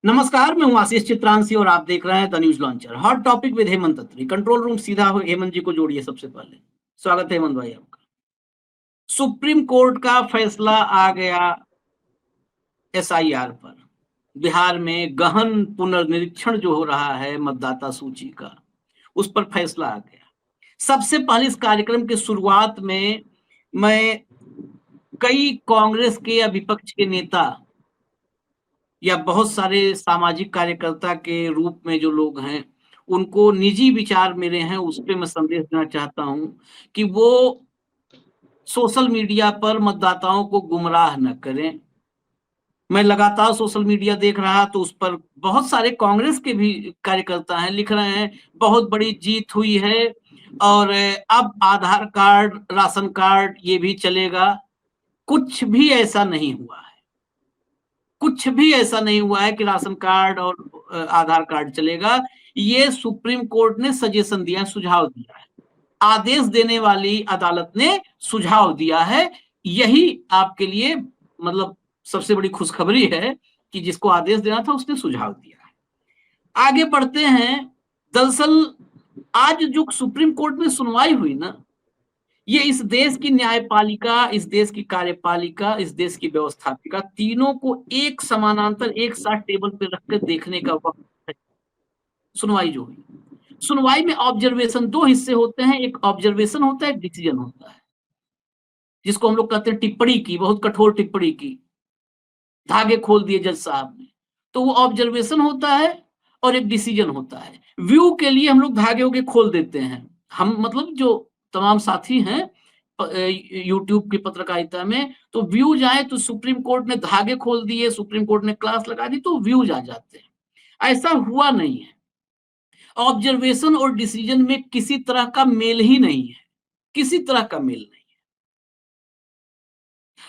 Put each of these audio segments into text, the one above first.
नमस्कार, मैं हूं आशीष चित्रांशी और आप देख रहे हैं the news launcher. Hot topic with Hemant Atri. Control room सीधा हेमंत जी को जोड़िए। सबसे पहले स्वागत है हेमंत भाई आपका। सुप्रीम कोर्ट का फैसला आ गया एसआईआर पर। बिहार में गहन पुनर्निरीक्षण जो हो रहा है मतदाता सूची का, उस पर फैसला आ गया। सबसे पहले इस कार्यक्रम की शुरुआत में मैं कई कांग्रेस के या विपक्ष के नेता या बहुत सारे सामाजिक कार्यकर्ता के रूप में जो लोग हैं, उनको निजी विचार मेरे हैं, उस पे मैं संदेश देना चाहता हूं कि वो सोशल मीडिया पर मतदाताओं को गुमराह न करें। मैं लगातार सोशल मीडिया देख रहा तो उस पर बहुत सारे कांग्रेस के भी कार्यकर्ता हैं, लिख रहे हैं बहुत बड़ी जीत हुई है और अब आधार कार्ड, राशन कार्ड ये भी चलेगा। कुछ भी ऐसा नहीं हुआ है। कुछ भी ऐसा नहीं हुआ है कि राशन कार्ड और आधार कार्ड चलेगा। ये सुप्रीम कोर्ट ने सजेशन दिया, सुझाव दिया है। आदेश देने वाली अदालत ने सुझाव दिया है। यही आपके लिए मतलब सबसे बड़ी खुशखबरी है कि जिसको आदेश देना था उसने सुझाव दिया है। आगे बढ़ते हैं। दरअसल आज जो सुप्रीम कोर्ट में सुनवाई हुई ना, ये इस देश की न्यायपालिका, इस देश की कार्यपालिका, इस देश की व्यवस्थापिका, तीनों को एक समानांतर एक साथ टेबल पे रखकर देखने का वक्त है। सुनवाई जो हुई, सुनवाई में ऑब्जर्वेशन दो हिस्से होते हैं, एक ऑब्जर्वेशन होता है, एक डिसीजन होता है, जिसको हम लोग कहते हैं टिप्पणी की, बहुत कठोर टिप्पणी की, धागे खोल दिए जज साहब ने। तो वो ऑब्जर्वेशन होता है और एक डिसीजन होता है। व्यू के लिए हम लोग धागे होके खोल देते हैं। हम मतलब जो तमाम साथी हैं यूट्यूब की पत्रकारिता में, तो व्यू जाए तो सुप्रीम कोर्ट ने धागे खोल दिए, सुप्रीम कोर्ट ने क्लास लगा दी तो व्यूज आ जाते हैं। ऐसा हुआ नहीं है। ऑब्जर्वेशन और डिसीजन में किसी तरह का मेल ही नहीं है, किसी तरह का मेल नहीं।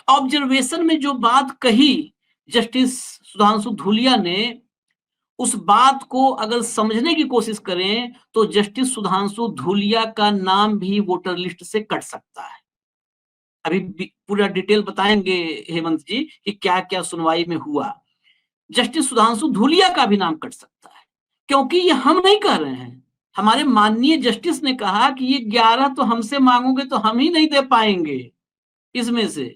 ऑब्जर्वेशन में जो बात कही जस्टिस सुधांशु धूलिया ने, उस बात को अगर समझने की कोशिश करें तो जस्टिस सुधांशु धूलिया का नाम भी वोटर लिस्ट से कट सकता है। अभी पूरा डिटेल बताएंगे हेमंत जी कि क्या क्या सुनवाई में हुआ। जस्टिस सुधांशु धूलिया का भी नाम कट सकता है, क्योंकि ये हम नहीं कह रहे हैं। हमारे माननीय जस्टिस ने कहा कि ये 11 तो हमसे मांगोगे तो हम ही नहीं दे पाएंगे इसमें से।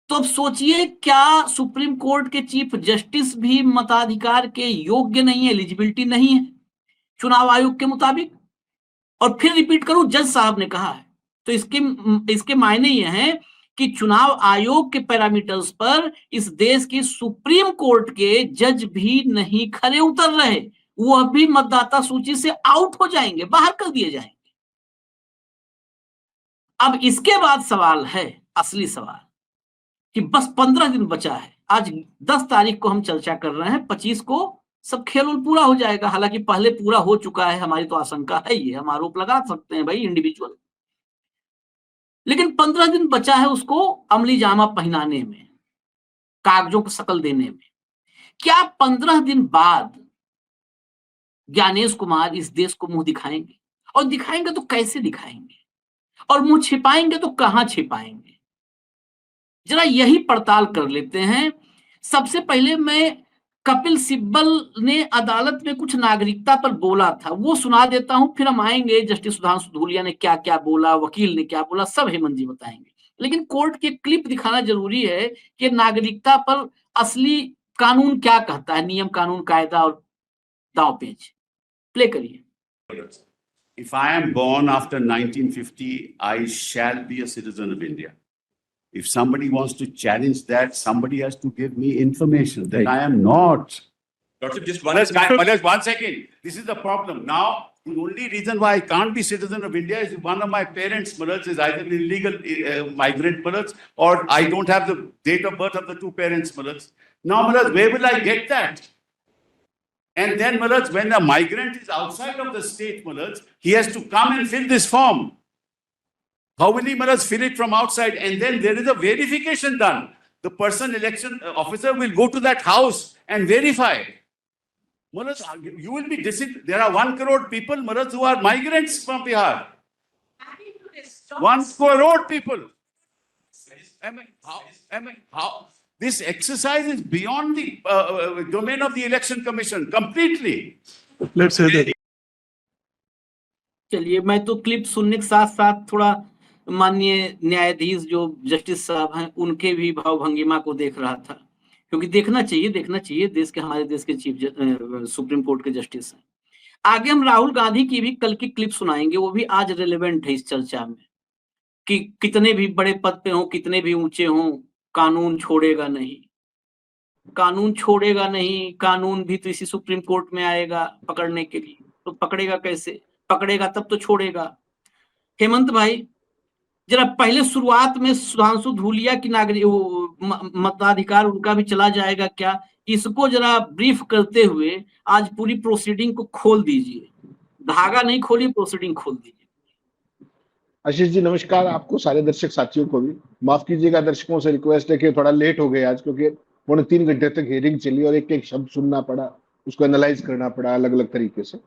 तो अब सोचिए, क्या सुप्रीम कोर्ट के चीफ जस्टिस भी मताधिकार के योग्य नहीं है, एलिजिबिलिटी नहीं है चुनाव आयोग के मुताबिक? और फिर रिपीट करूं, जज साहब ने कहा है। तो इसके मायने ये हैं कि चुनाव आयोग के पैरामीटर्स पर इस देश की सुप्रीम कोर्ट के जज भी नहीं खरे उतर रहे। वो भी मतदाता सूची से आउट हो जाएंगे, बाहर कर दिए जाएंगे। अब इसके बाद सवाल है, असली सवाल, कि बस 15 दिन बचा है। आज 10 तारीख को हम चर्चा कर रहे हैं, 25 को सब खेल पूरा हो जाएगा। हालांकि पहले पूरा हो चुका है, हमारी तो आशंका है, ये हम आरोप लगा सकते हैं भाई इंडिविजुअल। लेकिन 15 दिन बचा है उसको अमली जामा पहनाने में, कागजों को शक्ल देने में। क्या 15 दिन बाद ज्ञानेश कुमार इस देश को मुंह दिखाएंगे? और दिखाएंगे तो कैसे दिखाएंगे? और मुंह छिपाएंगे तो कहां छिपाएंगे? जरा यही पड़ताल कर लेते हैं। सबसे पहले मैं कपिल सिब्बल ने अदालत में कुछ नागरिकता पर बोला था, वो सुना देता हूं, फिर हम आएंगे जस्टिस सुधांशु धूलिया ने क्या क्या बोला, वकील ने क्या बोला, सब हेमंत जी बताएंगे। लेकिन कोर्ट के क्लिप दिखाना जरूरी है कि नागरिकता पर असली कानून क्या कहता है, नियम कानून कायदा और दाव पेच। प्ले करिए। If I am born after 1950, I shall be a citizen of India. If somebody wants to challenge that, somebody has to give me information that I am not. Just one second. This is the problem. Now, the only reason why I can't be citizen of India is if one of my parents' mothers is either an illegal migrant mothers, or I don't have the date of birth of the two parents' mothers. Now, mothers, where will I get that? And then, mothers, when a migrant is outside of the state, mothers, he has to come and fill this form. How will he, mothers, fill it from outside? And then there is a verification done. The person election officer will go to that house and verify. Mothers, you will be there are 1 crore people, mothers, who are migrants from Bihar. 1 crore people. How? This exercise is beyond the domain of the Election Commission completely. Let's say that. चलिए, मैं तो clip सुनने के साथ साथ थोड़ा माननीय न्यायाधीश जो जस्टिस साहब हैं उनके भी भाव भंगिमा को देख रहा था, क्योंकि देखना चाहिए देश के, हमारे देश के सुप्रीम कोर्ट के जस्टिस हैं। आगे हम राहुल गांधी की भी कल की क्लिप सुनाएंगे, वो भी आज रिलेवेंट है इस चर्चा में, कि कितने भी बड़े पद पे हों, कितने भी ऊंचे हों, कानून छोड़ेगा नहीं, कानून भी तो इसी सुप्रीम कोर्ट में आएगा पकड़ने के लिए। तो पकड़ेगा कैसे? पकड़ेगा तब तो छोड़ेगा। हेमंत भाई, जरा पहले शुरुआत में सुधांशु धूलिया की मताधिकार उनका भी चला जाएगा क्या, इसको जरा ब्रीफ करते हुए आज पूरी प्रोसीडिंग को खोल दीजिए। धागा नहीं खोलिए, प्रोसीडिंग खोल दीजिए। आशीष जी नमस्कार, आपको सारे दर्शक साथियों को भी माफ कीजिएगा। दर्शकों से रिक्वेस्ट है कि थोड़ा लेट हो गए आज, क्योंकि 3.25 घंटे तक हियरिंग चली और एक एक शब्द सुनना पड़ा, उसको एनालाइज करना पड़ा अलग अलग तरीके से।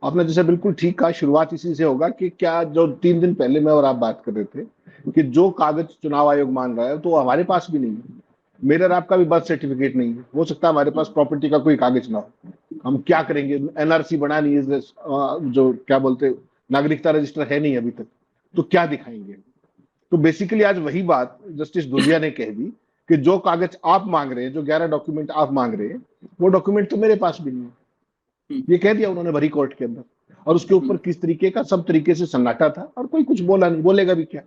आपने जैसे बिल्कुल ठीक कहा, शुरुआत इसी से होगा कि क्या जो 3 दिन पहले मैं और आप बात कर रहे थे कि जो कागज चुनाव आयोग मान रहा है तो हमारे पास भी नहीं है। मेरा और आपका भी बर्थ सर्टिफिकेट नहीं है, हो सकता है हमारे पास प्रॉपर्टी का कोई कागज ना हो। हम क्या करेंगे? एनआरसी बना नहीं है, जो क्या बोलते नागरिकता रजिस्टर है नहीं अभी तक, तो क्या दिखाएंगे? तो बेसिकली आज वही बात जस्टिस दुलिया ने कह दी कि जो कागज आप मांग रहे हैं, जो 11 डॉक्यूमेंट आप मांग रहे हैं, वो डॉक्यूमेंट तो मेरे पास भी नहीं है। ये कह दिया उन्होंने भरी कोर्ट के अंदर, और उसके ऊपर किस तरीके का सब तरीके से सन्नाटा था और कोई कुछ बोला नहीं, बोलेगा भी क्या।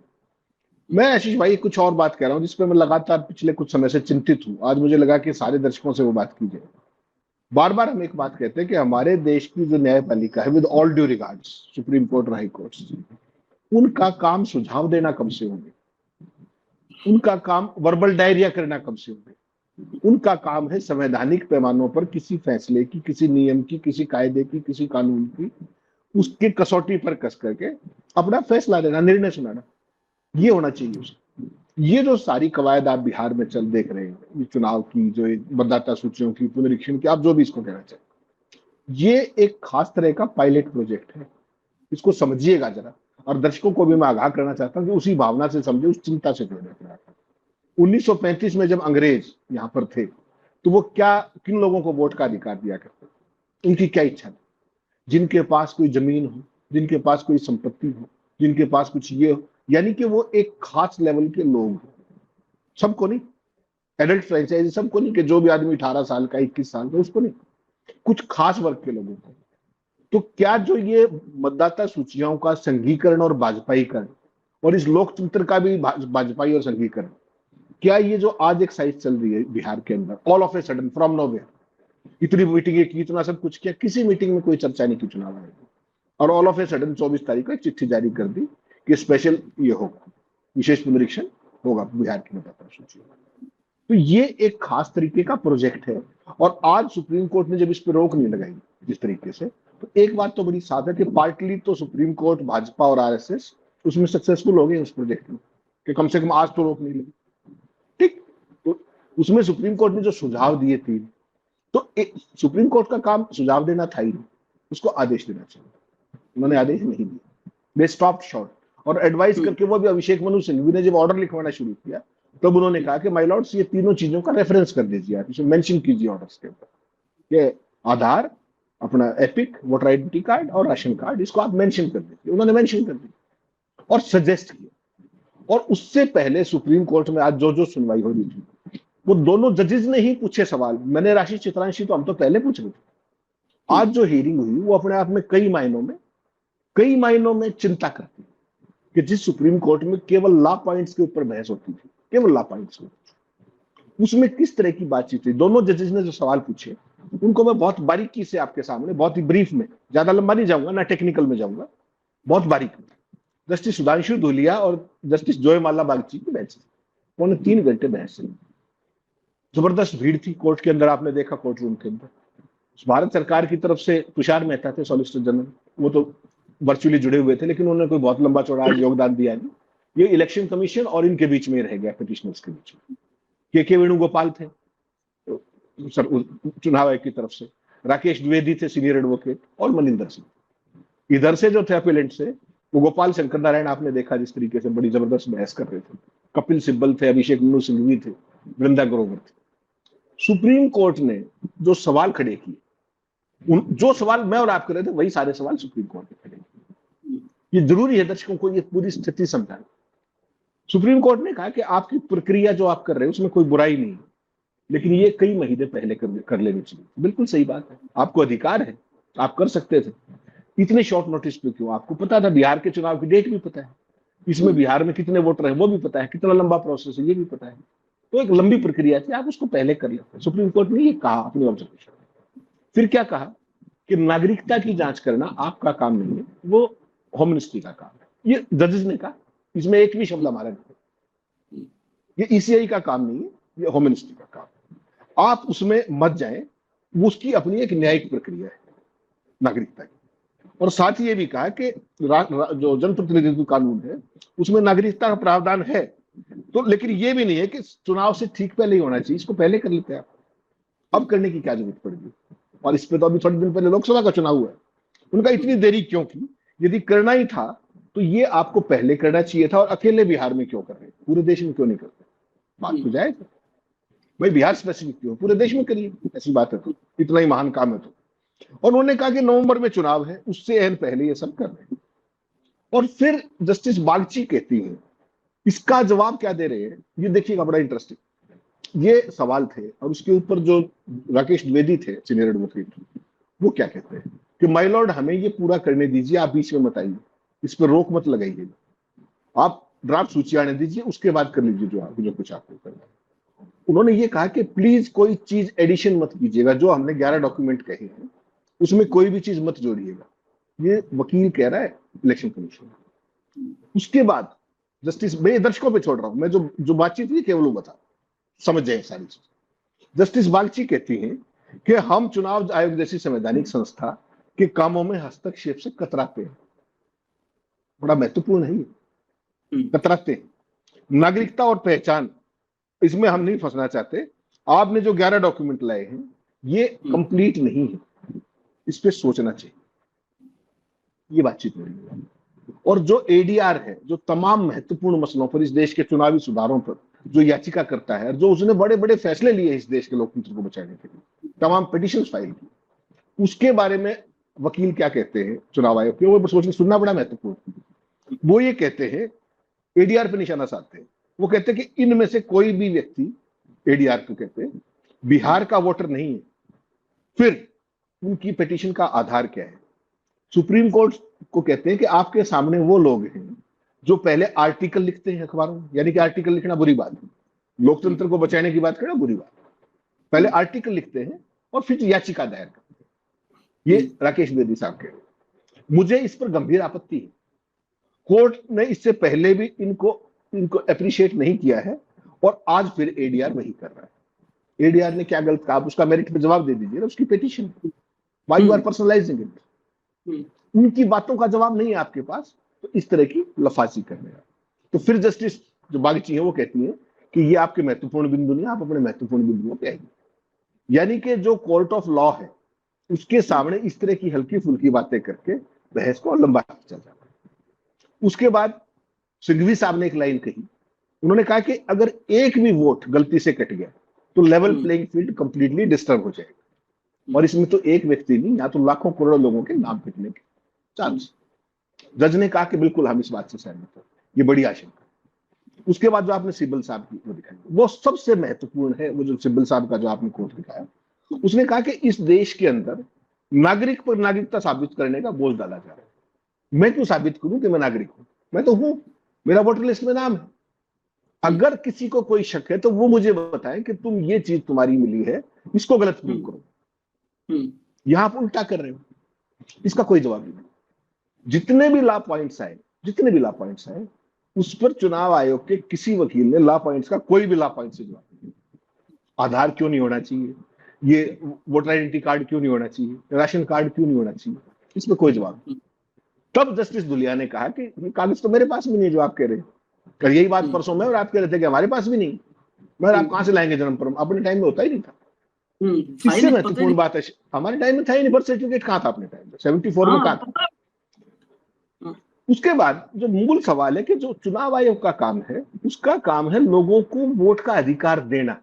मैं आशीष भाई कुछ और बात कह रहा हूँ जिसपे मैं लगातार पिछले कुछ समय से चिंतित हूँ। आज मुझे लगा कि सारे दर्शकों से वो बात की जाए। बार बार हम एक बात कहते हैं कि हमारे देश की जो न्यायपालिका है, with all due regards supreme court और हाई कोर्ट, उनका काम सुझाव देना कब से होंगे? उनका काम वर्बल डायरिया करना कब से होंगे? उनका काम है संवैधानिक पैमानों पर किसी फैसले की, किसी नियम की, किसी कायदे की, किसी कानून की, उसकी कसौटी पर कस करके अपना फैसला देना, निर्णय सुनाना। ये होना चाहिए उसका। ये जो सारी कवायद आप बिहार में चल देख रहे हैं, ये चुनाव की, जो मतदाता सूचियों की, पुनरीक्षण की, आप जो भी इसको कहना चाहें, ये एक खास तरह का पायलट प्रोजेक्ट है। इसको समझिएगा जरा, और दर्शकों को भी मैं आगाह करना चाहता हूं कि उसी भावना से समझे, उस चिंता से जुड़े। 1935 में जब अंग्रेज यहाँ पर थे तो वो क्या, किन लोगों को वोट का अधिकार दिया करते? उनकी क्या इच्छा थी? जिनके पास कोई जमीन हो, जिनके पास कोई संपत्ति हो, जिनके पास कुछ ये हो, यानी कि वो एक खास लेवल के लोग हो। सबको नहीं, एडल्ट फ्रेंचाइजी सबको नहीं, कि जो भी आदमी 18 साल का, 21 साल का, उसको नहीं, कुछ खास वर्ग के लोगों को। तो क्या जो ये मतदाता सूचियों का संघीकरण और भाजपाईकरण, और इस लोकतंत्र का भी भाजपाई और संघीकरण, क्या ये जो आज एक साइज चल रही है बिहार के अंदर, all of a sudden from nowhere, इतनी मीटिंगें की, इतना सब कुछ किया, किसी मीटिंग में कोई चर्चा नहीं की चुनाव आयोग, और ऑल ऑफ ए सडन 24 तारीख को चिट्ठी जारी कर दी कि स्पेशल ये होगा, विशेष पुनरीक्षण होगा बिहार की मतदाता सूची। तो ये एक खास तरीके का प्रोजेक्ट है, और आज सुप्रीम कोर्ट ने जब इस पर रोक नहीं लगाई जिस तरीके से, तो एक बात तो बड़ी साफ है कि पार्टली तो सुप्रीम कोर्ट, भाजपा और आरएसएस उसमें सक्सेसफुल हो गए उस प्रोजेक्ट में, कि कम से कम आज तो रोक नहीं लगी। ठीक, तो उसमें सुप्रीम कोर्ट ने जो सुझाव दिए थे, तो सुप्रीम कोर्ट का काम सुझाव देना था ही नहीं, उसको आदेश देना चाहिए। उन्होंने आदेश नहीं दिया, दे स्टॉप्ड शॉर्ट, और एडवाइस करके वो भी अभिषेक मनु सिंघवी ने जब ऑर्डर लिखवाना शुरू किया, तब उन्होंने कहा कि माय लॉर्ड्स, ये तीनों चीजों का रेफरेंस कर दीजिए, आप इसे मेंशन कीजिए ऑर्डर्स के ऊपर, ये आधार, अपना एपिक, वोटर आइडेंटिटी कार्ड और राशन कार्ड, इसको आप मेंशन कर दीजिए। उन्होंने मेंशन कर दिया और सजेस्ट किया। और उससे पहले सुप्रीम कोर्ट में आज जो जो सुनवाई हो रही थी, वो दोनों जजेस ने ही पूछे सवाल। मैंने राशि चित्रांशी तो हम तो पहले पूछ रहे थे, आज जो हियरिंग हुई वो अपने आप में कई मायनों में चिंता करती है कि जिस सुप्रीम कोर्ट में केवल लॉ पॉइंट्स के ऊपर बहस होती थी, केवल लॉ पॉइंट्स, उसमें किस तरह की बातचीत हुई। दोनों जजेस ने जो सवाल पूछे उनको मैं बहुत बारीकी से आपके सामने, बहुत ही ब्रीफ में, ज्यादा लंबा नहीं जाऊंगा ना टेक्निकल में जाऊंगा, बहुत बारीक में। जस्टिस सुधांशु धूलिया और जस्टिस जोयमाला बागची की बहस, 3.25 घंटे बहस हुई। जबरदस्त भीड़ थी कोर्ट के अंदर, आपने देखा कोर्ट रूम के अंदर। भारत सरकार की तरफ से तुषार मेहता थे सॉलिसिटर जनरल, वो तो वर्चुअली जुड़े हुए थे, लेकिन उन्होंने कोई बहुत लंबा चौड़ा योगदान दिया नहीं। ये इलेक्शन कमीशन और इनके बीच में रह गया, पिटिशनर्स के बीच में। के वेणुगोपाल थे चुनाव आयोग की तरफ से, राकेश द्विवेदी थे सीनियर एडवोकेट, और मनिंदर सिंह। इधर से जो थे अपीलेंट से, वो गोपाल शंकर नारायण, आपने देखा जिस तरीके से बड़ी जबरदस्त बहस कर रहे थे। कपिल सिब्बल थे, अभिषेक मनु सिंघवी थे, वृंदा ग्रोवर थी। सुप्रीम कोर्ट ने जो सवाल खड़े किए, जो सवाल मैं और आप कर रहे थे, वही सारे सवाल सुप्रीम कोर्ट ने खड़े किए। ये जरूरी है दर्शकों को ये पूरी स्थिति समझाना। सुप्रीम कोर्ट ने कहा कि आपकी प्रक्रिया जो आप कर रहे हैं उसमें कोई बुराई नहीं है, लेकिन ये कई महीने पहले कर लेनी चाहिए। बिल्कुल सही बात है, आपको अधिकार है, आप कर सकते थे। इतने शॉर्ट नोटिस पे क्यों? आपको पता था, बिहार के चुनाव की डेट भी पता है, इसमें बिहार में कितने वोटर हैं वो भी पता है, कितना लंबा प्रोसेस है ये भी पता है। तो एक लंबी प्रक्रिया थी, आप उसको पहले कर लेते। सुप्रीम कोर्ट ने ये कहा अपनी ऑब्जर्वेशन। फिर क्या कहा कि नागरिकता की जांच करना आपका काम नहीं है, वो होम मिनिस्ट्री का काम है। ये जजेस ने कहा, इसमें एक भी शब्द हमारा नहीं है, ये ईसीआई का काम नहीं है, ये होम मिनिस्ट्री का काम है। आप उसमें मत जाएं, उसकी अपनी एक न्यायिक प्रक्रिया है नागरिकता की। और साथ ही ये भी कहा कि जो जनप्रतिनिधित्व कानून है उसमें नागरिकता का प्रावधान है, तो लेकिन ये भी नहीं है कि चुनाव से ठीक पहले ही होना चाहिए, इसको पहले कर लेते हैं आप, अब करने की क्या जरूरत पड़ेगी। और इस पे तो अभी थोड़े दिन पहले लोकसभा का चुनाव हुआ है, उनका इतनी देरी क्यों की? यदि करना ही था तो ये आपको पहले करना चाहिए था। और अकेले बिहार में क्यों कर रहे हैं, पूरे देश में क्यों नहीं करते? बात तो जाएगा भाई, बिहार स्पेसिफिक क्यों, पूरे देश में करिए, ऐसी बात है तो, इतना ही महान काम है तो। और उन्होंने कहा कि नवंबर में चुनाव है, उससे एन पहले ये सब कर रहे हैं। और फिर जस्टिस बागची कहती हैं, इसका जवाब क्या दे रहे हैं ये देखिएगा, बड़ा इंटरेस्टिंग ये सवाल थे। और उसके ऊपर जो राकेश द्विवेदी थे सीनियर एडवोकेट, वो क्या कहते हैं कि माय लॉर्ड हमें ये पूरा करने दीजिए, आप बीच में मत आइए, इस पर रोक मत लगाइए, आप ड्राफ्ट सूची आने दीजिए, उसके बाद कर लीजिए जो कुछ आपको करना है। उन्होंने ये कहा कि प्लीज कोई चीज एडिशन मत कीजिएगा, जो हमने 11 डॉक्यूमेंट कहे हैं उसमें कोई भी चीज मत जोड़िएगा, ये वकील कह रहा है इलेक्शन कमीशन। उसके बाद जस्टिस, मैं दर्शकों पे छोड़ रहा हूं, मैं जो बातचीत हुई केवल वो बता समझ जाए सारी चीज। जस्टिस बागची कहती हैं कि हम चुनाव आयोग जैसी संवैधानिक संस्था के कामों में हस्तक्षेप से कतराते हैं। बड़ा महत्वपूर्ण है ये, कतराते हैं। नागरिकता और पहचान, इसमें हम नहीं फंसना चाहते। आपने जो 11 डॉक्यूमेंट लाए हैं ये कंप्लीट नहीं है, इस पे सोचना चाहिए, ये बातचीत हो रही है। और जो एडीआर है, जो तमाम महत्वपूर्ण मसलों पर, इस देश के चुनावी सुधारों पर जो याचिका करता है, जो उसने बड़े बड़े फैसले लिए इस देश के लोकतंत्र को बचाने के लिए, तमाम पिटीशन फाइल की, उसके बारे में वकील क्या कहते हैं चुनाव आयोग के, वो सोचना सुनना बड़ा महत्वपूर्ण। वो ये कहते हैं, एडीआर पे निशाना साधते हैं, वो कहते हैं कि इनमें से कोई भी व्यक्ति, एडीआर को कहते हैं, बिहार का वोटर नहीं है। फिर उनकी पिटीशन का आधार क्या है? सुप्रीम कोर्ट को कहते हैं कि आपके सामने वो लोग हैं जो पहले आर्टिकल लिखते हैं अखबारों में, यानी कि आर्टिकल लिखना बुरी बात है, लोकतंत्र को बचाने की बात करना बुरी बात है, पहले आर्टिकल लिखते हैं और फिर याचिका दायर करते हैं। ये राकेश द्विवेदी साहब कह रहे हैं। मुझे इस पर गंभीर आपत्ति है। कोर्ट ने इससे पहले भी इनको अप्रिशिएट नहीं किया है और आज फिर एडीआर वही कर रहा है। एडीआर ने क्या गलत कहा, उसका मेरिट पे जवाब दे दीजिए ना, उसकी petition, why you are personalising it. उनकी बातों का जवाब नहीं है आपके पास, तो इस तरह की लफाजी करने का। तो फिर जस्टिस जो बागची है वो कहती है कि ये आपके महत्वपूर्ण बिंदु नहीं, आप अपने महत्वपूर्ण बिंदुओं पे आइए। यानी कि जो कोर्ट ऑफ लॉ है उसके सामने इस तरह की हल्की फुल्की बातें करके बहस को लंबा चल जाता है। उसके बाद सिंघवी साहब ने एक लाइन कही, उन्होंने कहा कि अगर एक भी वोट गलती से कट गया तो level playing field completely disturb हो जाएगा। और इसमें तो एक व्यक्ति नहीं, या तो लाखों करोड़ों लोगों के नाम कटने के चांस। जज ने कहा कि बिल्कुल हम इस बात से सहमत हैं, ये बड़ी आशंका। उसके बाद जो आपने सिब्बल साहब की वो दिखाई, वो सबसे महत्वपूर्ण है। वो जो सिब्बल साहब का जो आपने कोट दिखाया, उसने कहा कि इस देश के अंदर नागरिक पर नागरिकता साबित करने का बोझ डाला जा रहा है। मैं क्यों साबित करूं कि मैं नागरिक हूं? मैं तो हूं, मेरा वोटर लिस्ट में नाम है। अगर किसी को कोई शक है तो वो मुझे बताए कि तुम ये चीज तुम्हारी मिली है, इसको गलत प्रूव करो। यहां आप उल्टा कर रहे हो, इसका कोई जवाब नहीं। जितने भी लॉ पॉइंट्स आए उस पर चुनाव आयोग के किसी वकील ने लॉ पॉइंट्स का कोई भी लॉ पॉइंट से जवाब नहीं। आधार क्यों नहीं होना चाहिए, ये वोटर आइडेंटिटी कार्ड क्यों नहीं होना चाहिए, राशन कार्ड क्यों नहीं होना चाहिए, इसमें कोई जवाब नहीं। तब जस्टिस दुलिया ने कहा कि ये कागज तो मेरे पास भी नहीं जो आप कह रहे हैं। कर यही बात परसों में और आप कह रहे थे कि हमारे पास भी नहीं, मगर आप कहां से लाएंगे जन्म प्रमाण? अपने टाइम में होता ही नहीं था। इससे महत्वपूर्ण बात है, हमारे टाइम में था ही नहीं, बर्थ सर्टिफिकेट कहां था अपने टाइम में? 74 में कहां था? उसके बाद जो मूल सवाल है कि जो चुनाव आयोग का काम है, उसका काम है लोगों को वोट का अधिकार देना,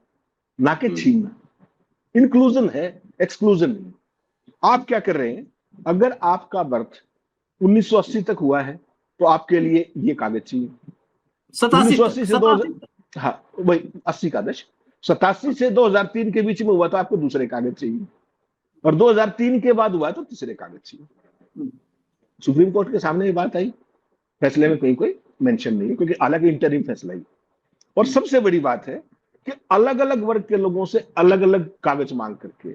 ना कि छीनना। इंक्लूजन है, एक्सक्लूजन नहीं। आप क्या कर रहे हैं, अगर आपका बर्थ 1980 तक हुआ है तो आपके लिए ये कागज चाहिए। 1980 से 2000, हाँ वही 80 का दशक, 87 से 2003 के बीच में हुआ तो आपको दूसरे कागज चाहिए, और 2003 के बाद हुआ तो तीसरे कागज चाहिए। सुप्रीम कोर्ट के सामने ये बात आई, फैसले में कहीं कोई मेंशन नहीं है, क्योंकि अलग इंटरिम फैसला ही। और सबसे बड़ी बात है कि अलग अलग वर्ग के लोगों से अलग अलग कागज मांग करके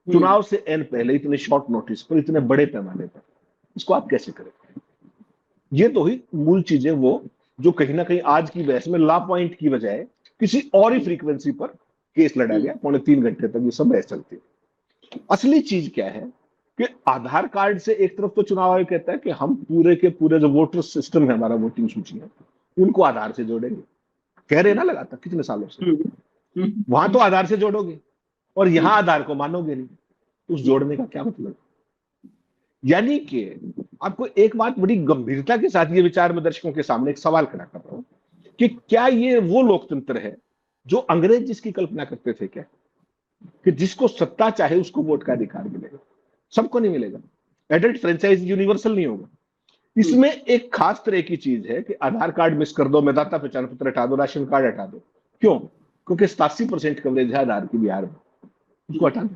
चुनाव से एन पहले इतने शॉर्ट नोटिस पर, इतने बड़े पैमाने पर, इसको आप कैसे करें? ये तो ही मूल चीजें वो जो कहीं ना कहीं आज की बहस में ला पॉइंट की बजाय किसी और ही फ्रीक्वेंसी पर केस लड़ा गया, 3.25 घंटे तक ये सब बहस चलती है। असली चीज क्या है कि आधार कार्ड से एक तरफ तो चुनाव आयोग कहता है कि हम पूरे के पूरे जो वोटर सिस्टम है, हमारा वोटिंग सूची है, उनको आधार से जोड़ेंगे। कह रहे ना लगातार कितने सालों से, वहां तो आधार से जोड़ोगे और यहां आधार को मानोगे नहीं, उस जोड़ने का क्या मतलब? यानी कि आपको एक बात बड़ी गंभीरता के साथ ये विचार में दर्शकों के सामने एक सवाल खड़ा कर रहा हूं कि क्या ये वो लोकतंत्र है जो अंग्रेज जिसकी कल्पना करते थे क्या, कि जिसको सत्ता चाहे उसको वोट का अधिकार मिलेगा? सबको नहीं मिलेगा। एडल्ट फ्रेंचाइज यूनिवर्सल नहीं होगा। इसमें एक खास तरह की चीज है कि आधार कार्ड मिस कर दो, मतदाता पहचान पत्र हटा दो, राशन कार्ड हटा दो। क्यों? क्योंकि 87% कवरेज है आधार की बिहार में, उसको हटा दो।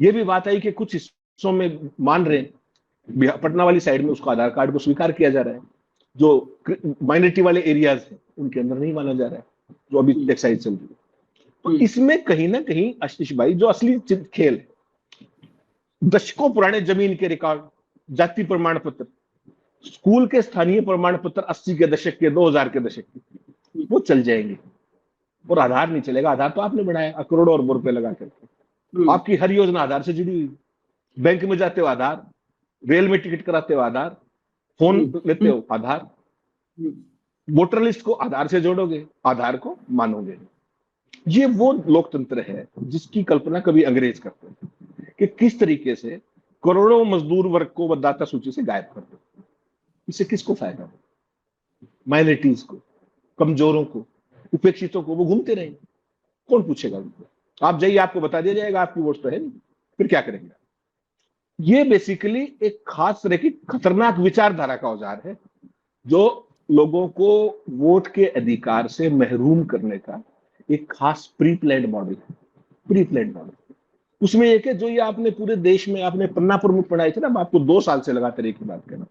ये भी बात आई कि कुछ हिस्सों में मान रहे हैं, पटना वाली साइड में उसको आधार कार्ड को स्वीकार किया जा रहा है, जो माइनॉरिटी वाले एरियाज है उनके अंदर नहीं माना जा रहा है, जो अभी एक्साइज चल रही है। तो इसमें कहीं ना कहीं आशीष भाई जो असली खेल है, दशकों पुराने जमीन के रिकॉर्ड, जाति प्रमाण पत्र, स्कूल के स्थानीय प्रमाण पत्र 80 के दशक के, 2000 के दशक के, वो चल जाएंगे और आधार नहीं चलेगा। आधार तो आपने बढ़ाया करोड़ों और रुपए लगा करके, आपकी हर योजना आधार से जुड़ी हुई। बैंक में जाते हो आधार, रेल में टिकट कराते हो आधार, फोन लेते हो आधार, वोटर लिस्ट को आधार से जोड़ोगे, आधार को मानोगे। ये वो लोकतंत्र है जिसकी कल्पना कभी अंग्रेज करते थे कि किस तरीके से करोड़ों मजदूर वर्ग को मतदाता सूची से गायब कर दो। इससे किसको फायदा हो? माइनॉरिटीज को, कमजोरों को, उपेक्षितों को। वो घूमते रहेंगे, कौन पूछेगा उनको? आप जाइए, आपको बता दिया जाएगा आपकी वोट तो है नहीं, फिर क्या करेंगे? ये बेसिकली एक खास तरह की खतरनाक विचारधारा का औजार है जो लोगों को वोट के अधिकार से महरूम करने का एक खास प्री प्लान्ड मॉडल है। प्री प्लान्ड मॉडल उसमें एक है जो ये आपने पूरे देश में आपने पन्ना प्रमुख पढ़ाए थे ना, आपको 2 साल से लगातार एक ही बात कहना,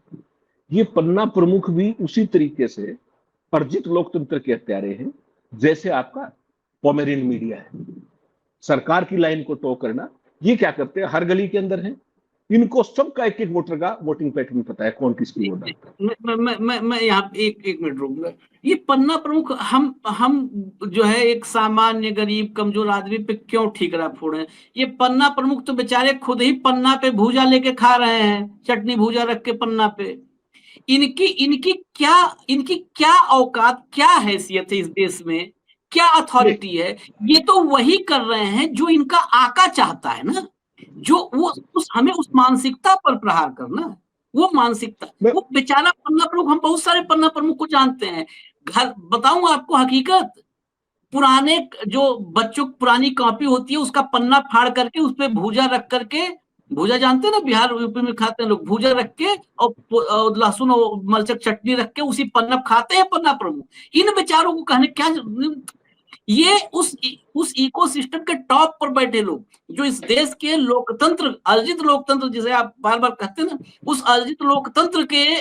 ये पन्ना प्रमुख भी उसी तरीके से अर्जित लोकतंत्र के हत्यारे हैं जैसे आपका पोमेरियन मीडिया है। सरकार की लाइन को टो करना, ये क्या करते हैं, हर गली के अंदर है, इनको सबका एक एक वोटर का वोटिंग पैटर्न पता है, कौन किसकी वोट डालता है। मैं यहाँ एक मिनट रुकूंगा। ये पन्ना प्रमुख हम जो है एक सामान्य गरीब कमजोर आदमी पे क्यों ठीकरा फोड़े? ये पन्ना प्रमुख तो बेचारे खुद ही पन्ना पे भूजा लेके खा रहे हैं, चटनी भूजा रख के पन्ना पे। इनकी क्या औकात, क्या हैसियत है इस देश में, क्या अथॉरिटी है? ये तो वही कर रहे हैं जो इनका आका चाहता है ना, जो वो हमें उस मानसिकता पर प्रहार करना, वो मानसिकता। वो बेचारा पन्ना प्रमुख, हम बहुत सारे पन्ना प्रमुख को जानते हैं। घर बताऊं आपको हकीकत, पुराने जो बच्चों की पुरानी कॉपी होती है उसका पन्ना फाड़ करके उस पर भूजा रख करके, भूजा जानते हैं ना, बिहार यूपी में खाते हैं लोग, भूजा रख के और लहसुन और मरचक चटनी रख के उसी पन्ना खाते हैं पन्ना प्रमुख। इन बेचारों को कहने क्या, ये उस इकोसिस्टम के टॉप पर बैठे लोग जो इस देश के लोकतंत्र, अर्जित लोकतंत्र जिसे आप बार बार कहते हैं ना, उस अर्जित लोकतंत्र के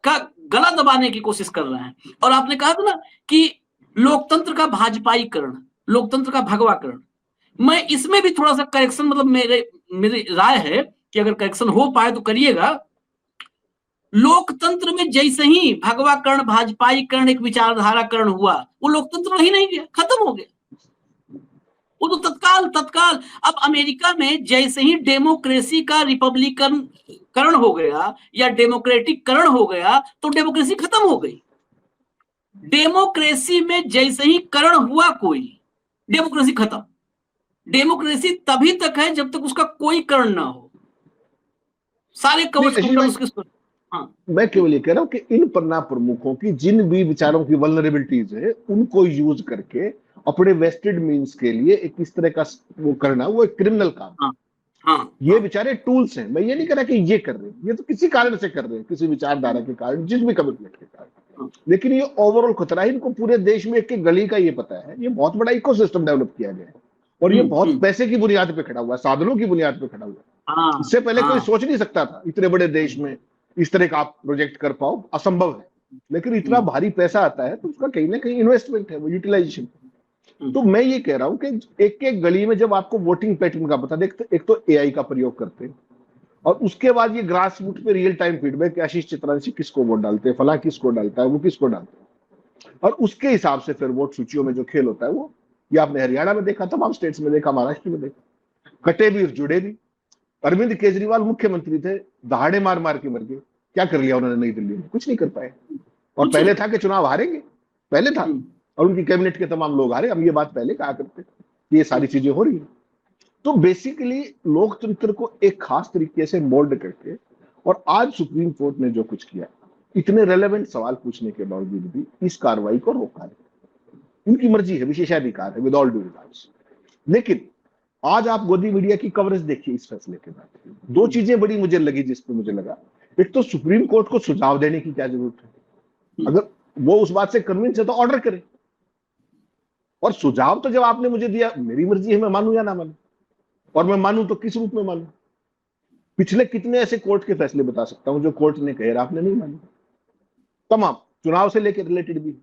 का गला दबाने की कोशिश कर रहे हैं। और आपने कहा था ना कि लोकतंत्र का भाजपाईकरण, लोकतंत्र का भगवाकरण, मैं इसमें भी थोड़ा सा करेक्शन, मतलब मेरी राय है कि अगर करेक्शन हो पाए तो करिएगा। लोकतंत्र में जैसे ही भगवाकरण, भाजपाईकरण, एक विचारधाराकरण हुआ, वो लोकतंत्र रही नहीं गया, खत्म हो गया वो तो तत्काल। अब अमेरिका में जैसे ही डेमोक्रेसी का रिपब्लिकन करण हो गया या डेमोक्रेटिक करण हो गया तो डेमोक्रेसी खत्म हो गई। डेमोक्रेसी में जैसे ही करण हुआ कोई, डेमोक्रेसी खत्म। डेमोक्रेसी तभी तक है जब तक उसका कोई करण ना हो, सारे कवच कुंडल उसके। हाँ, मैं केवल ये कह रहा हूं कि इन पन्ना प्रमुखों की जिन भी विचारों की वल्नरेबिलिटीज है उनको यूज करके अपने वेस्टेड मीन्स के लिए एक इस तरह का वो करना, वो एक क्रिमिनल काम। हाँ, हाँ, ये हाँ, बेचारे टूल्स हैं, मैं ये नहीं कह रहा कि ये कर रहे हैं, ये तो किसी कारण से कर रहे हैं, किसी विचारधारा के कारण, जिस भी कमिटमेंट के कारण। हाँ, लेकिन ये ओवरऑल खतरा है, इनको पूरे देश में एक एक गली का ये पता है, ये बहुत बड़ा इकोसिस्टम डेवलप किया गया है और ये बहुत हम्म, पैसे की बुनियाद पे खड़ा हुआ है, साधनों की बुनियाद पे खड़ा हुआ है। हाँ, इससे पहले कोई हाँ, सोच नहीं सकता था इतने बड़े देश में इस तरह का आप प्रोजेक्ट कर पाओ, असंभव है। लेकिन इतना हम्म, भारी पैसा आता है तो उसका कहीं ना कहीं इन्वेस्टमेंट है, वो यूटिलाइजेशन। तो मैं ये कह रहा हूं कि एक एक गली में जब आपको वोटिंग पैटर्न का पता, देखते एक तो एआई का प्रयोग करते हैं और उसके बाद ये ग्रास रूट पे रियल टाइम फीडबैक, आशीष चित्रांशी किसको वोट डालते हैं, फला किसको डालता है, वो किसको डालते हैं, और उसके हिसाब से फिर वोट सूचियों में जो खेल होता है वो, ये आपने हरियाणा में देखा, तमाम स्टेट्स में देखा, महाराष्ट्र में देखा, कटे भी और जुड़े भी। अरविंद केजरीवाल मुख्यमंत्री थे, दहाड़े मार मार के मर गए। क्या कर लिया उन्होंने नई दिल्ली में? कुछ नहीं कर पाए। और कुछ पहले नहीं। था कि चुनाव हारेंगे, पहले था, और उनकी कैबिनेट के तमाम लोग हारे। हम ये बात पहले कहा करते, ये सारी चीजें हो रही है। तो बेसिकली लोकतंत्र को एक खास तरीके से मोल्ड करके, और आज सुप्रीम कोर्ट ने जो कुछ किया, इतने रेलेवेंट सवाल पूछने के बावजूद भी इस कार्रवाई को रोका है। उनकी मर्जी है, विशेषाधिकार है, विद ऑल ड्यू रिगार्ड्स। लेकिन आज आप गोदी मीडिया की कवरेज देखिए इस फैसले के बाद, दो चीजें बड़ी मुझे लगी, जिस पे मुझे लगा, एक तो सुप्रीम कोर्ट को सुझाव देने की क्या जरूरत है, अगर वो उस बात से कन्विंस है तो ऑर्डर करे। और सुझाव तो जब आपने मुझे दिया, मेरी मर्जी है मैं मानूं या ना मानूं, और मैं मानूं तो किस रूप में मानूं। पिछले कितने ऐसे कोर्ट के फैसले बता सकता हूं जो कोर्ट ने कहे आपने नहीं माने, तमाम, चुनाव से लेकर रिलेटेड भी।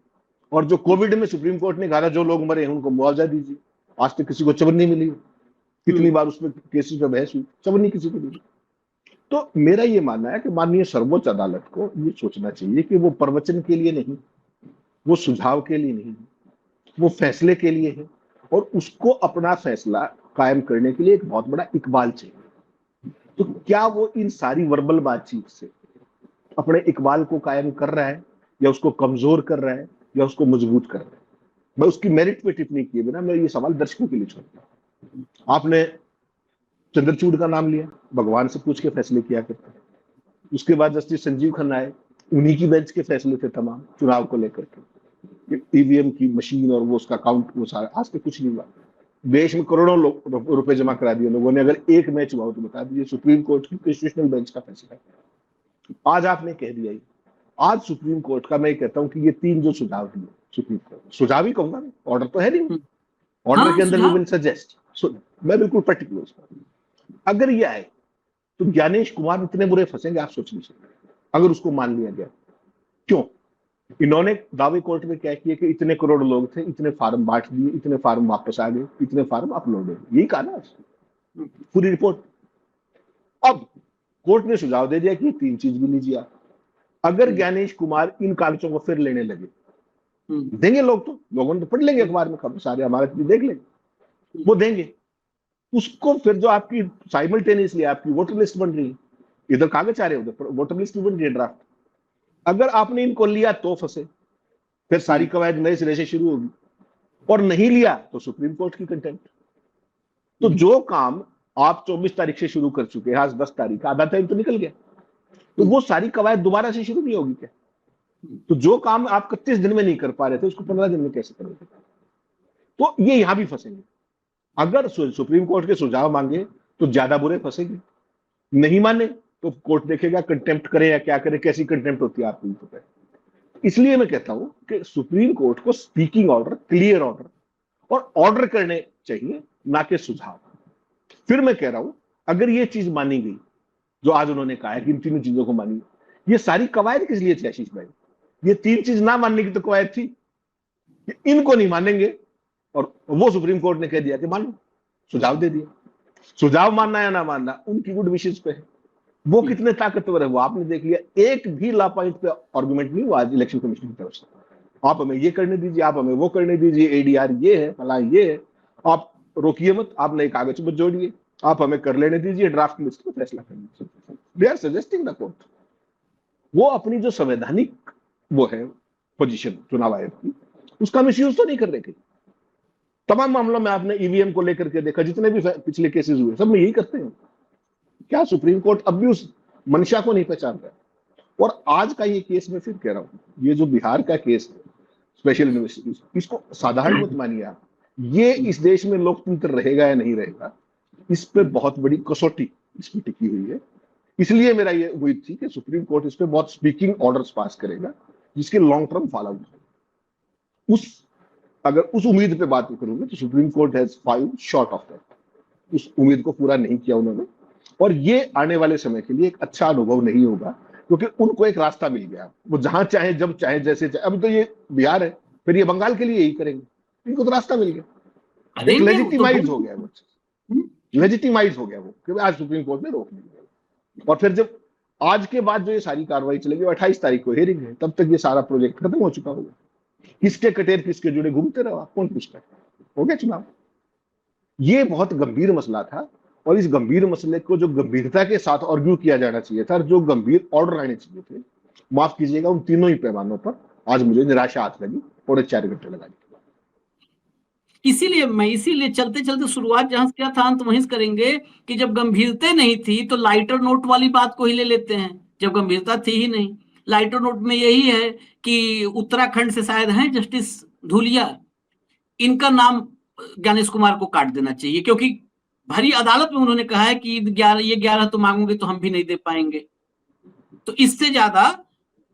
और जो कोविड में सुप्रीम कोर्ट ने कहा जो लोग मरे हैं उनको मुआवजा दीजिए, आज तक किसी को चवन नहीं मिली। कितनी बार उसमें केसेस पे बहस हुई, चवन नहीं किसी को मिली। तो मेरा ये मानना है कि माननीय सर्वोच्च अदालत को ये सोचना चाहिए कि वो प्रवचन के लिए नहीं, वो सुझाव के लिए नहीं, वो फैसले के लिए है, और उसको अपना फैसला कायम करने के लिए एक बहुत बड़ा इकबाल चाहिए। तो क्या वो इन सारी वर्बल बातचीत से अपने इकबाल को कायम कर रहा है, या उसको कमजोर कर रहा है, या उसको मजबूत कर रहा है? मैं उसकी मेरिट पे टिप्पणी किए बिना मैं ये सवाल दर्शकों के लिए छोड़ता हूं। आपने चंद्रचूड़ का नाम लिया, भगवान से पूछ के फैसले किया करते हैं। उसके बाद जस्टिस संजीव खन्ना आए, उन्हीं की बेंच के फैसले थे तमाम चुनाव को लेकर के, ईवीएम की मशीन और वो उसका काउंट, वो सारा। आज तक कुछ नहीं हुआ। देश में करोड़ों रुपए जमा करा दिए लोगों ने, अगर एक मैच हुआ हो तो बता दीजिए। सुप्रीम कोर्ट की कॉन्स्टिट्यूशनल बेंच का फैसला है। आज आपने कह दिया ही, आज सुप्रीम कोर्ट का मैं कहता हूं कि ये तीन जो सुझाव दिए सुप्रीम कोर्ट, सुझाव ही कहूंगा, ऑर्डर तो है नहीं, ऑर्डर हाँ, के अंदर यू सुझाव। विल सजेस्ट, मैं बिल्कुल पर्टिकुलर, अगर ये आए तो ज्ञानेश कुमार इतने बुरे फंसेंगे आप सोच नहीं सकते, अगर उसको मान लिया गया। क्यों? इन्होंने दावे कोर्ट में क्या किए कि इतने करोड़ लोग थे, इतने फार्म बांट दिए, इतने फार्म वापस आ गए, इतने फार्म अपलोड हो, यही कहा ना पूरी रिपोर्ट। अब कोर्ट ने सुझाव दे दिया कि ये तीन चीज भी लीजिए आप। अगर ज्ञानेश कुमार इन कागजों को फिर लेने लगे, देंगे लोग, तो लोगों ने तो पढ़ लेंगे अखबार में खबर, सारे हमारे भी देख लेंगे, वो देंगे उसको। फिर जो आपकी साइमल्टेनियसली आपकी वोटर लिस्ट बन रही है, इधर कागज आ रहे हैं, उधर वोटर लिस्ट भी बन रही है, ड्राफ्ट। अगर आपने इनको लिया तो फंसे, फिर सारी कवायद नए सिरे से शुरू होगी, और नहीं लिया तो सुप्रीम कोर्ट की कंटेम्प्ट। तो जो काम आप 24 तारीख से शुरू कर चुके हैं, आज 10 तारीख, आधा टाइम तो निकल गया, तो वो सारी कवायद दोबारा से शुरू नहीं होगी क्या? तो जो काम आप 31 दिन में नहीं कर पा रहे थे उसको 15 दिन में कैसे करोगे? तो ये यहां भी फंसेंगे। अगर सुप्रीम कोर्ट के सुझाव मांगे तो ज्यादा बुरे फंसेंगे, नहीं माने तो कोर्ट देखेगा कंटेम्प्ट करे या क्या करे, कैसी कंटेम्प्ट होती है आपको पता है। इसलिए मैं कहता हूं कि सुप्रीम कोर्ट को स्पीकिंग ऑर्डर, क्लियर ऑर्डर, और ऑर्डर करने चाहिए, ना कि सुझाव। फिर मैं कह रहा हूं, अगर ये चीज मानी गई जो आज उन्होंने कहा है कि इन तीनों चीजों को मानी, ये सारी कवायद किस लिए थी आशीष भाई? ये तीन चीज ना मानने की तो कवायद थी, इनको नहीं मानेंगे, और वो सुप्रीम कोर्ट ने कह दिया कि मानो, सुझाव दे दिया। सुझाव मानना या ना मानना उनकी गुड विशेष पे है, वो कितने ताकतवर है वो आपने देख लिया। एक भी ला पॉइंट पे आर्गुमेंट नहीं हुआ आज इलेक्शन कमीशन की तरफ से, आप हमें ये करने दीजिए, आप हमें वो करने दीजिए, एडीआर ये है, फला ये है, आप रोकिए मत, आप नए कागज मत जोड़िए, आप हमें कर लेने दीजिए, ड्राफ्ट लिस्ट में फैसला कर लीजिए। They are suggesting the court. वो अपनी जो संवैधानिक वो है पोजीशन चुनाव आयोग की, उसका मिसयूज तो नहीं कर रहे कहीं। तमाम मामलों में आपने ईवीएम को लेकर के देखा, जितने भी पिछले केसेस हुए सब में यही करते हैं। क्या सुप्रीम कोर्ट अब भी उस मंशा को नहीं पहचान रहा? और आज का ये केस मैं फिर कह रहा हूँ, ये जो बिहार का केस है स्पेशल यूनिवर्सिटी, इसको साधारण मत मानिए आप। ये इस देश में लोकतंत्र रहेगा या नहीं रहेगा, इस पे बहुत बड़ी कसौटी इसमें टिकी हुई है। इसलिए मेरा ये उम्मीद थी कि सुप्रीम कोर्ट इस पे बहुत स्पीकिंग ऑर्डर्स पास करेगा जिसके लॉन्ग टर्म फॉलो अगर उस उम्मीद पे बात करूंगे तो supreme court has filed short of that. उस उम्मीद को पूरा नहीं किया उन्होंने, और ये आने वाले समय के लिए एक अच्छा अनुभव नहीं होगा, क्योंकि उनको एक रास्ता मिल गया। वो जहां चाहे, जब चाहे, जैसे चाहे। अब तो ये बिहार है, फिर ये बंगाल के लिए यही करेंगे, इनको तो रास्ता मिल गया। एक लेजिटिमाइज हो गया वो, लेजिटिमाइज हो गया वो कि आज सुप्रीम कोर्ट ने रोक दिया। और फिर जब आज के बाद जो ये सारी कार्रवाई चलेगी, 28 तारीख को हियरिंग है, तब तक ये सारा प्रोजेक्ट खत्म हो चुका होगा। किसके कटेर किसके जुड़े घूमते रहो, आप कौन पूछता है, हो गया चुनाव। ये बहुत गंभीर मसला था, और इस गंभीर मसले को जो गंभीरता के साथ आर्ग्यू किया जाना चाहिए था, और जो गंभीर ऑर्डर आने चाहिए थे, माफ कीजिएगा, उन तीनों ही पैमानों पर आज मुझे निराशा हाथ लगी। 4.5 घंटे लगा दी। इसीलिए चलते चलते शुरुआत जहां से किया था अंत वहीं से करेंगे कि जब गंभीरता नहीं थी तो लाइटर नोट वाली बात को ही ले लेते हैं। जब गंभीरता थी ही नहीं, लाइटर नोट में यही है कि उत्तराखंड से शायद हैं जस्टिस धूलिया, इनका नाम ज्ञानेश कुमार को काट देना चाहिए, क्योंकि भरी अदालत में उन्होंने कहा है कि 11 तो मांगोगे तो हम भी नहीं दे पाएंगे। तो इससे ज्यादा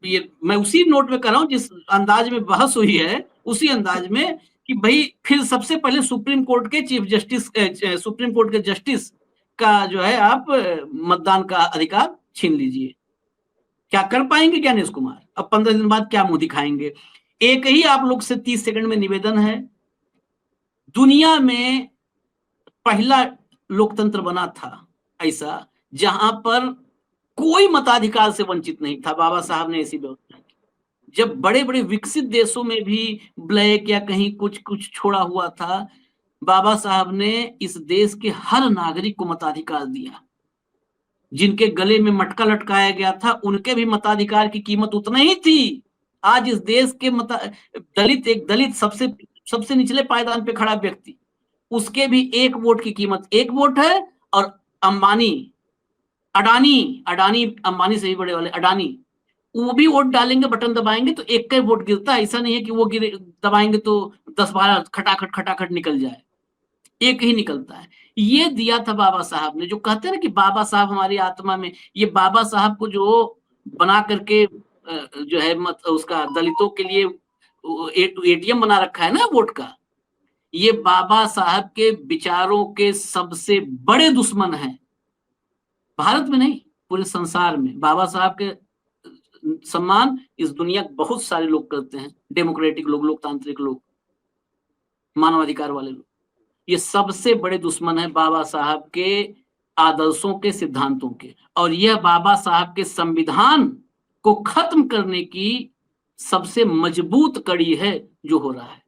ये मैं उसी नोट में कर रहा हूं जिस अंदाज में बहस हुई है, उसी अंदाज में कि भाई फिर सबसे पहले सुप्रीम कोर्ट के चीफ जस्टिस, सुप्रीम कोर्ट के जस्टिस का जो है आप मतदान का अधिकार छीन लीजिए। क्या कर पाएंगे ज्ञानेश कुमार? अब 15 दिन बाद क्या मुंह दिखाएंगे? एक ही आप लोग से 30 सेकंड में निवेदन है, दुनिया में पहला लोकतंत्र बना था ऐसा जहां पर कोई मताधिकार से वंचित नहीं था, बाबा साहब ने ऐसी व्यवस्था की। जब बड़े बड़े विकसित देशों में भी ब्लैक या कहीं कुछ छोड़ा हुआ था, बाबा साहब ने इस देश के हर नागरिक को मताधिकार दिया। जिनके गले में मटका लटकाया गया था उनके भी मताधिकार की कीमत उतना ही थी। आज इस देश के एक दलित सबसे निचले पायदान पे खड़ा व्यक्ति, उसके भी एक वोट की कीमत 1 वोट है। और अडानी अंबानी से भी बड़े वाले अडानी, वो भी वोट डालेंगे, बटन दबाएंगे तो एक का वोट गिरता है। ऐसा नहीं है कि वो दबाएंगे तो 10-12 खटाखट निकल जाए, एक ही निकलता है। ये दिया था बाबा साहब ने। जो कहते हैं ना कि बाबा साहब हमारी आत्मा में, ये बाबा साहब को जो बना करके जो है उसका दलितों के लिए एटीएम बना रखा है ना वोट का, ये बाबा साहब के विचारों के सबसे बड़े दुश्मन हैं। भारत में नहीं, पूरे संसार में बाबा साहब के सम्मान इस दुनिया के बहुत सारे लोग करते हैं, डेमोक्रेटिक लोग, लोकतांत्रिक लोग, मानवाधिकार वाले लोग। ये सबसे बड़े दुश्मन है बाबा साहब के आदर्शों के, सिद्धांतों के। और यह बाबा साहब के संविधान को खत्म करने की सबसे मजबूत कड़ी है जो हो रहा है।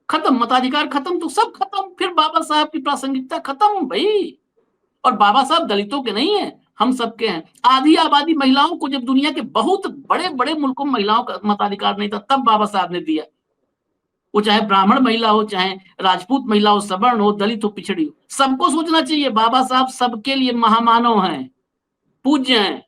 खत्म, मताधिकार खत्म तो सब खत्म, फिर बाबा साहब की प्रासंगिकता खत्म भाई। और बाबा साहब दलितों के नहीं है, हम सबके हैं। आधी आबादी महिलाओं को, जब दुनिया के बहुत बड़े बड़े मुल्कों में महिलाओं का मताधिकार नहीं था, तब बाबा साहब ने दिया। वो चाहे ब्राह्मण महिला हो, चाहे राजपूत महिला हो, सवर्ण हो, दलित हो, पिछड़ी हो, सबको सोचना चाहिए बाबा साहब सबके लिए महामानव हैं, पूज्य हैं।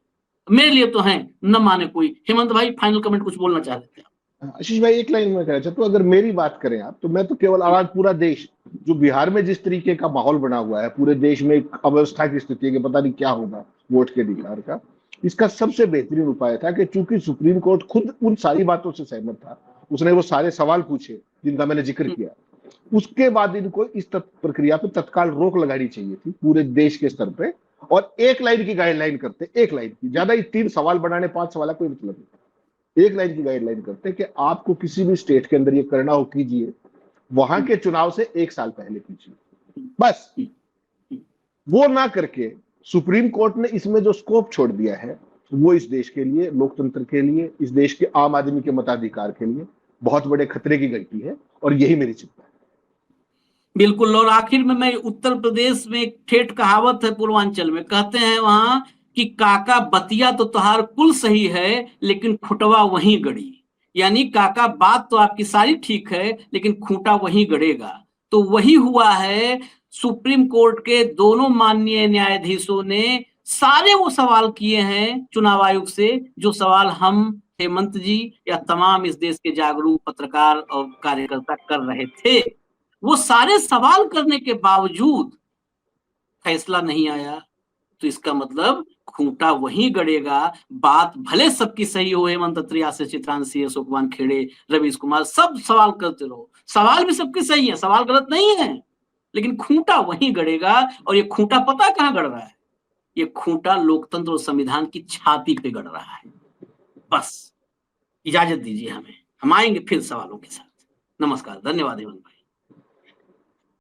मेरे लिए तो हैं, न माने कोई। हेमंत भाई फाइनल कमेंट कुछ बोलना चाह रहे थे? आशीष भाई एक लाइन में कहना चाहता हूँ, अगर मेरी बात करें आप, तो मैं तो केवल आज पूरा देश, जो बिहार में जिस तरीके का माहौल बना हुआ है, पूरे देश में एक अव्यवस्था की स्थिति है कि पता नहीं क्या होगा वोट के अधिकार का, इसका सबसे बेहतरीन उपाय था कि चूंकि सुप्रीम कोर्ट खुद उन सारी बातों से सहमत था, उसने वो सारे सवाल पूछे जिनका मैंने जिक्र किया, उसके बाद इनको इस प्रक्रिया पर तत्काल रोक लगानी चाहिए थी पूरे देश के स्तर पे, और 1 लाइन की गाइडलाइन करते, 1 लाइन की, ज्यादा ही 3 सवाल बनाने, 5 सवाल कोई मतलब नहीं, 1 लाइन की गाइडलाइन करते कि आपको किसी भी स्टेट के अंदर ये करना हो कीजिए, वहां के चुनाव से 1 साल पहले कीजिए, बस। वो ना करके सुप्रीम कोर्ट ने इसमें जो स्कोप छोड़ दिया है, वो इस देश के लिए, लोकतंत्र के लिए, इस देश के आम आदमी के मताधिकार के लिए बहुत बड़े खतरे की घंटी है, और यही मेरी चिंता है। बिल्कुल। और आखिर में मैं, उत्तर प्रदेश में एक ठेठ कहावत है पूर्वांचल में, कहते हैं वहां कि काका बतिया तो तुहार कुल सही है, लेकिन खुटवा वहीं गड़ी। यानी काका बात तो आपकी सारी ठीक है, लेकिन खूंटा वहीं गड़ेगा। तो वही हुआ है। सुप्रीम कोर्ट के दोनों माननीय न्यायाधीशों ने सारे वो सवाल किए हैं चुनाव आयोग से जो सवाल हम, हेमंत जी या तमाम इस देश के जागरूक पत्रकार और कार्यकर्ता कर रहे थे। वो सारे सवाल करने के बावजूद फैसला नहीं आया, तो इसका मतलब खूंटा वहीं गड़ेगा। बात भले सबकी सही हो, हेमंत अत्रिया से चित्रांशी, अशोक वानखेड़े, रवीश कुमार, सब सवाल करते रहो, सवाल भी सबके सही है, सवाल गलत नहीं है, लेकिन खूंटा वहीं गड़ेगा। और ये खूंटा पता कहां गड़ रहा है? ये खूंटा लोकतंत्र और संविधान की छाती पे गड़ रहा है। बस इजाजत दीजिए हमें, हम आएंगे फिर सवालों के साथ। नमस्कार, धन्यवाद हेमंत भाई।